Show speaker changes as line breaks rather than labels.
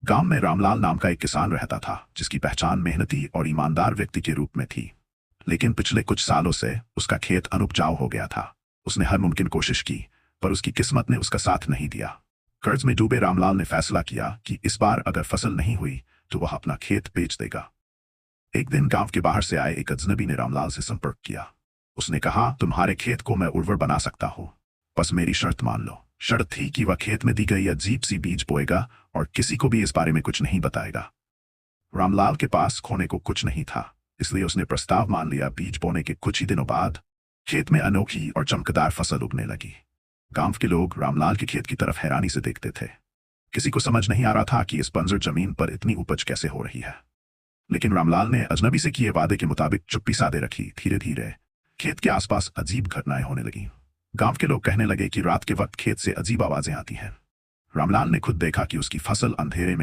गांव में रामलाल नाम का एक किसान रहता था जिसकी पहचान मेहनती और ईमानदार व्यक्ति के रूप में थी। लेकिन पिछले कुछ सालों से उसका खेत अनुपजाऊ हो गया था। उसने हर मुमकिन कोशिश की, पर उसकी किस्मत ने उसका साथ नहीं दिया। कर्ज में डूबे रामलाल ने फैसला किया कि इस बार अगर फसल नहीं हुई तो वह अपना खेत बेच देगा। एक दिन गांव के बाहर से आए एक अजनबी ने रामलाल से संपर्क किया। उसने कहा, तुम्हारे खेत को मैं उर्वर बना सकता हूँ, बस मेरी शर्त मान लो। शर्त थी कि वह खेत में दी गई अजीब सी बीज बोएगा और किसी को भी इस बारे में कुछ नहीं बताएगा। रामलाल के पास खोने को कुछ नहीं था, इसलिए उसने प्रस्ताव मान लिया। बीज बोने के कुछ ही दिनों बाद खेत में अनोखी और चमकदार फसल उगने लगी। गांव के लोग रामलाल के खेत की तरफ हैरानी से देखते थे। किसी को समझ नहीं आ रहा था कि इस बंजर जमीन पर इतनी उपज कैसे हो रही है। लेकिन रामलाल ने अजनबी से किए वादे के मुताबिक चुप्पी साधे रखी। धीरे धीरे खेत के आसपास अजीब घटनाएं होने लगीं। गांव के लोग कहने लगे कि रात के वक्त खेत से अजीब आवाजें आती हैं। रामलाल ने खुद देखा कि उसकी फसल अंधेरे में